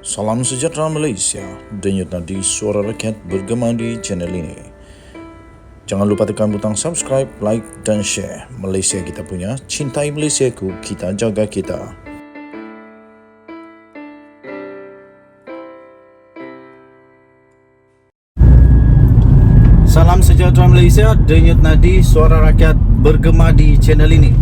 Salam sejahtera Malaysia, denyut nadi suara rakyat bergema di channel ini. Jangan lupa tekan butang subscribe, like dan share. Malaysia kita punya, cintai Malaysiaku, kita jaga kita. Salam sejahtera Malaysia, denyut nadi suara rakyat bergema di channel ini.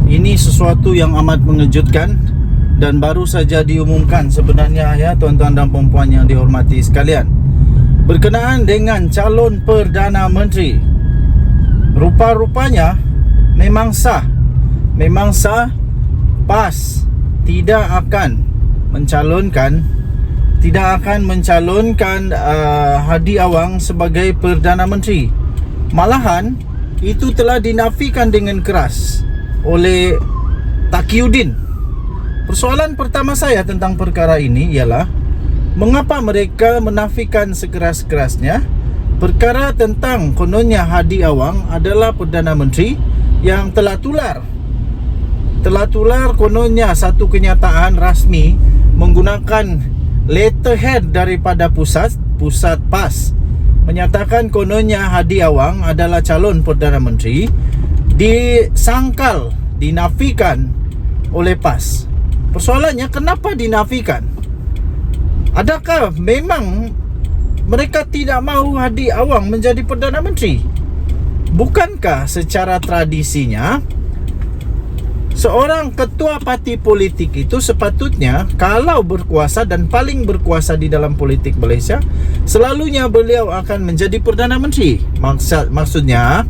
Ini sesuatu yang amat mengejutkan dan baru saja diumumkan sebenarnya ya tuan-tuan dan puan-puan yang dihormati sekalian, berkenaan dengan calon Perdana Menteri. Rupa-rupanya memang sah PAS tidak akan mencalonkan Hadi Awang sebagai Perdana Menteri. Malahan itu telah dinafikan dengan keras oleh Taqiyuddin. Persoalan pertama saya tentang perkara ini ialah mengapa mereka menafikan sekeras-kerasnya perkara tentang kononnya Hadi Awang adalah Perdana Menteri yang telah tular kononnya satu kenyataan rasmi menggunakan letterhead daripada pusat PAS menyatakan kononnya Hadi Awang adalah calon Perdana Menteri, dinafikan oleh PAS. Persoalannya, kenapa dinafikan? Adakah memang mereka tidak mahu Hadi Awang menjadi Perdana Menteri? Bukankah secara tradisinya seorang ketua parti politik itu sepatutnya kalau berkuasa dan paling berkuasa di dalam politik Malaysia, selalunya beliau akan menjadi Perdana Menteri. Maksudnya,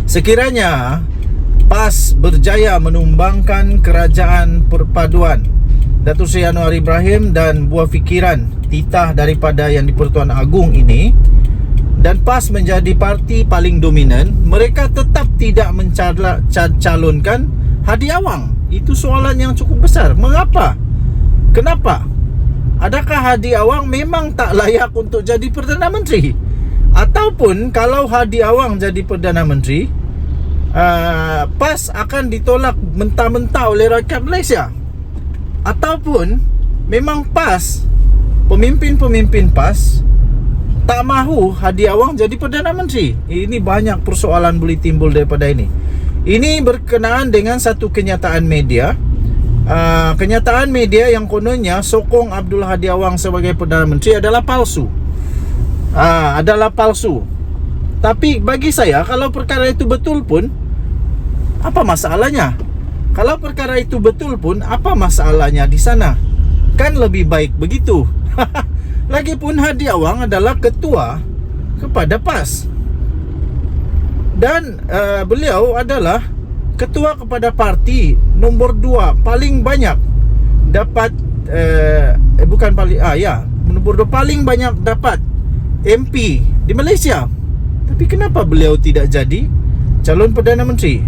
sekiranya PAS berjaya menumbangkan kerajaan perpaduan Datuk Seri Anwar Ibrahim dan buah fikiran titah daripada Yang di-Pertuan Agong ini, dan PAS menjadi parti paling dominan, mereka tetap tidak mencalonkan Hadi Awang. Itu soalan yang cukup besar. Mengapa? Kenapa? Adakah Hadi Awang memang tak layak untuk jadi Perdana Menteri? Ataupun kalau Hadi Awang jadi Perdana Menteri, PAS akan ditolak mentah-mentah oleh rakyat Malaysia? Ataupun memang PAS, pemimpin-pemimpin PAS tak mahu Hadi Awang jadi Perdana Menteri? Ini banyak persoalan boleh timbul daripada ini. Ini berkenaan dengan satu kenyataan media, yang kononnya sokong Abdul Hadi Awang sebagai Perdana Menteri adalah palsu. Tapi bagi saya, kalau perkara itu betul pun, apa masalahnya? Kalau perkara itu betul pun, apa masalahnya di sana? Kan lebih baik begitu. Lagipun Hadi Awang adalah ketua kepada PAS, dan beliau adalah ketua kepada parti nombor 2 paling banyak dapat nombor 2 paling banyak dapat MP di Malaysia. Tapi kenapa beliau tidak jadi calon Perdana Menteri?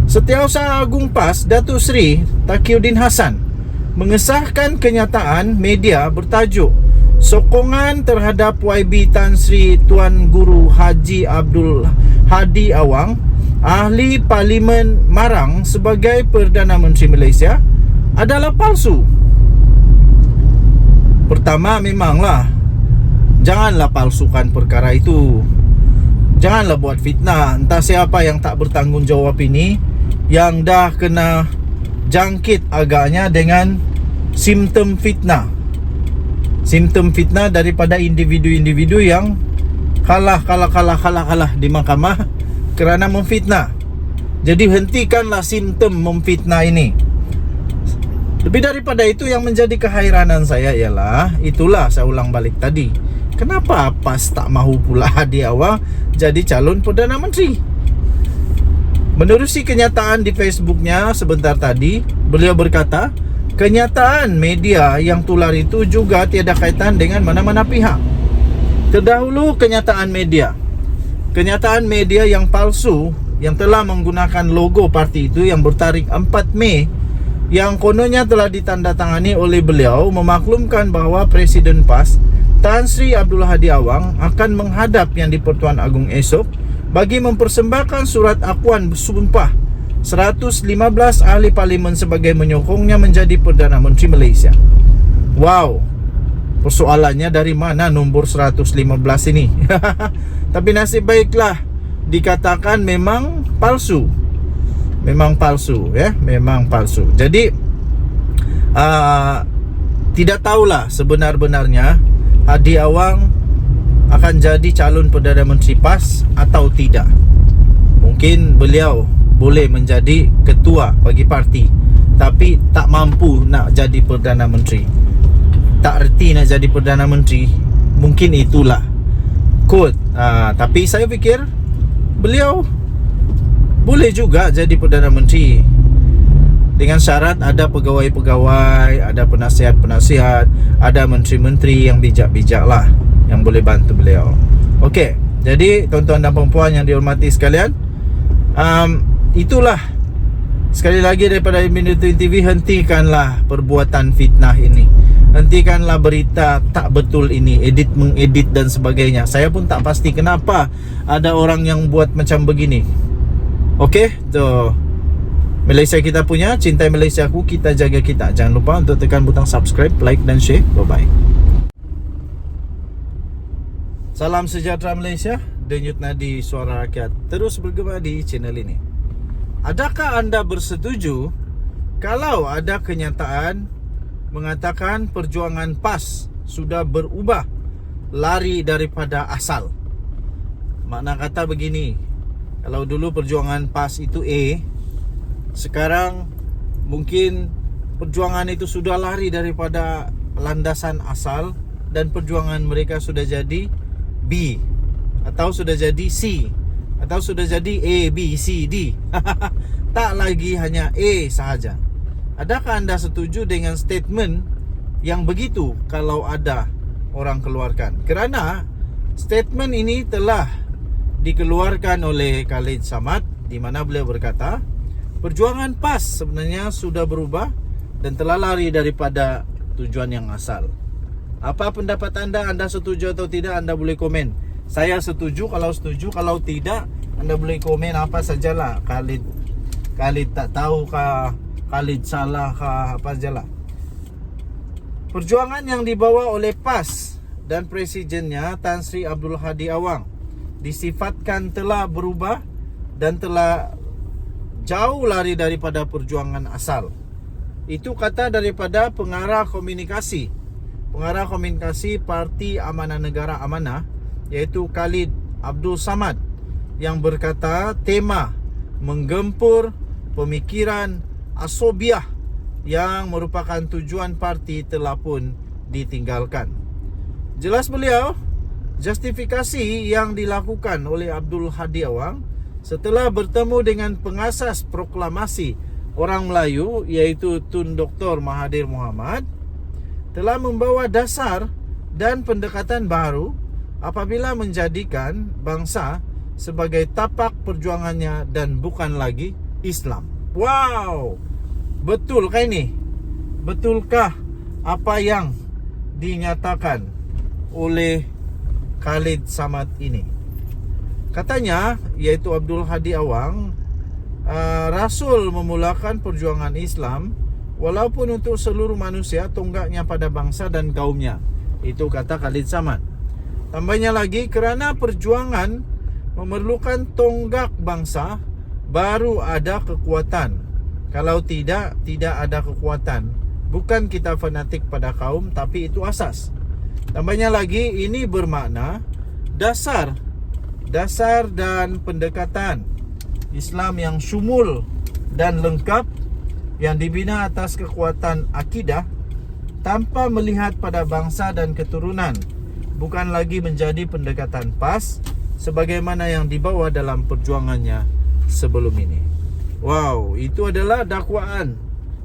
Setiausaha Agung PAS Datuk Seri Taqiyuddin Hassan mengesahkan kenyataan media bertajuk sokongan terhadap YB Tan Sri Tuan Guru Haji Abdul Hadi Awang, Ahli Parlimen Marang sebagai Perdana Menteri Malaysia adalah palsu. Pertama, memanglah janganlah palsukan perkara itu. Janganlah buat fitnah. Entah siapa yang tak bertanggungjawab ini, yang dah kena jangkit agaknya dengan simptom fitnah daripada individu-individu yang kalah di mahkamah kerana memfitnah. Jadi hentikanlah simptom memfitnah ini. Lebih daripada itu, yang menjadi kehairanan saya ialah, itulah saya ulang balik tadi, kenapa PAS tak mahu pula Hadi Awang jadi calon Perdana Menteri? Menerusi kenyataan di Facebooknya sebentar tadi, beliau berkata, kenyataan media yang tular itu juga tiada kaitan dengan mana-mana pihak. Terdahulu kenyataan media yang palsu yang telah menggunakan logo parti itu yang bertarikh 4 Mei yang kononnya telah ditandatangani oleh beliau memaklumkan bahawa Presiden PAS Tan Sri Abdul Hadi Awang akan menghadap Yang di-Pertuan Agong esok bagi mempersembahkan surat akuan bersumpah 115 ahli parlimen sebagai menyokongnya menjadi Perdana Menteri Malaysia. Wow, persoalannya dari mana nombor 115 ini? Tapi nasib baiklah, dikatakan memang palsu. Memang palsu ya, memang palsu. Jadi tidak tahulah sebenar-benarnya Hadi Awang akan jadi calon Perdana Menteri PAS atau tidak. Mungkin beliau boleh menjadi ketua bagi parti, tapi tak mampu nak jadi Perdana Menteri. Tak reti nak jadi Perdana Menteri. Mungkin itulah quote. Tapi saya fikir beliau boleh juga jadi Perdana Menteri, dengan syarat ada pegawai-pegawai, ada penasihat-penasihat, ada menteri-menteri yang bijak-bijak lah, yang boleh bantu beliau. Okey, jadi tuan-tuan dan puan-puan yang dihormati sekalian, itulah sekali lagi daripada Minutui TV, hentikanlah perbuatan fitnah ini. Hentikanlah berita tak betul ini, mengedit dan sebagainya. Saya pun tak pasti kenapa ada orang yang buat macam begini. Okey, so Malaysia kita punya, cintai Malaysia aku, kita jaga kita. Jangan lupa untuk tekan butang subscribe, like dan share. Bye-bye. Salam sejahtera Malaysia. Denyut nadi suara rakyat terus bergema di channel ini. Adakah anda bersetuju kalau ada kenyataan mengatakan perjuangan PAS sudah berubah, lari daripada asal? Makna kata begini, kalau dulu perjuangan PAS itu A, sekarang mungkin perjuangan itu sudah lari daripada landasan asal dan perjuangan mereka sudah jadi B, atau sudah jadi C, atau sudah jadi A, B, C, D. Tak lagi hanya A sahaja. Adakah anda setuju dengan statement yang begitu kalau ada orang keluarkan? Kerana statement ini telah dikeluarkan oleh Khalid Samad, di mana beliau berkata perjuangan PAS sebenarnya sudah berubah dan telah lari daripada tujuan yang asal. Apa pendapat anda? Anda setuju atau tidak? Anda boleh komen. Saya setuju kalau tidak anda boleh komen apa sajalah. Khalid tak tahu kah, Khalid salah kah, apa sajalah. Perjuangan yang dibawa oleh PAS dan presidennya Tan Sri Abdul Hadi Awang disifatkan telah berubah dan telah jauh lari daripada perjuangan asal. Itu kata daripada pengarah komunikasi Parti Amanah Negara Amanah, iaitu Khalid Abdul Samad, yang berkata tema menggempur pemikiran asobiah yang merupakan tujuan parti telah pun ditinggalkan. Jelas beliau, justifikasi yang dilakukan oleh Abdul Hadi Awang setelah bertemu dengan pengasas proklamasi orang Melayu, iaitu Tun Dr. Mahathir Mohamad, telah membawa dasar dan pendekatan baru apabila menjadikan bangsa sebagai tapak perjuangannya dan bukan lagi Islam. Wow, betulkah ini? Betulkah apa yang dinyatakan oleh Khalid Samad ini? Katanya, iaitu Abdul Hadi Awang, Rasul memulakan perjuangan Islam walaupun untuk seluruh manusia, tonggaknya pada bangsa dan kaumnya. Itu kata Khalid Samad. Tambahnya lagi, kerana perjuangan memerlukan tonggak bangsa, baru ada kekuatan. Kalau tidak ada kekuatan. Bukan kita fanatik pada kaum, tapi itu asas. Tambahnya lagi, ini bermakna dasar dan pendekatan Islam yang syumul dan lengkap, yang dibina atas kekuatan akidah tanpa melihat pada bangsa dan keturunan, bukan lagi menjadi pendekatan PAS sebagaimana yang dibawa dalam perjuangannya sebelum ini. Wow, itu adalah dakwaan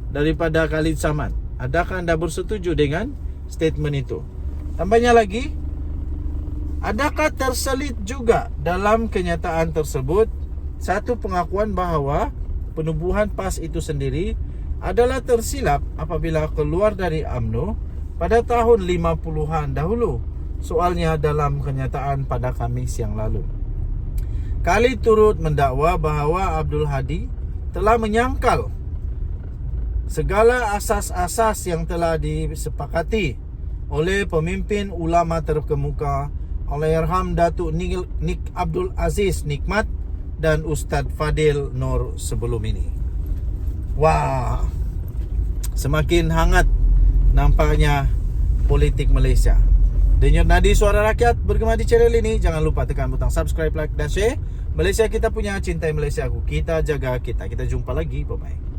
daripada Khalid Samad. Adakah anda bersetuju dengan statement itu? Tambahnya lagi, adakah terselit juga dalam kenyataan tersebut satu pengakuan bahawa penubuhan PAS itu sendiri adalah tersilap apabila keluar dari UMNO pada tahun 50-an dahulu? Soalnya dalam kenyataan pada Khamis yang lalu, Khalid turut mendakwa bahawa Abdul Hadi telah menyangkal segala asas-asas yang telah disepakati oleh pemimpin ulama terkemuka Allahyarham Datuk Nik Abdul Aziz Nikmat dan Ustadz Fadil Nur sebelum ini. Wah, semakin hangat nampaknya politik Malaysia. Denyut nadi suara rakyat bergema di channel ini. Jangan lupa tekan butang subscribe, like dan share. Malaysia kita punya, cintai Malaysia aku. Kita jaga kita. Kita jumpa lagi. Bye bye.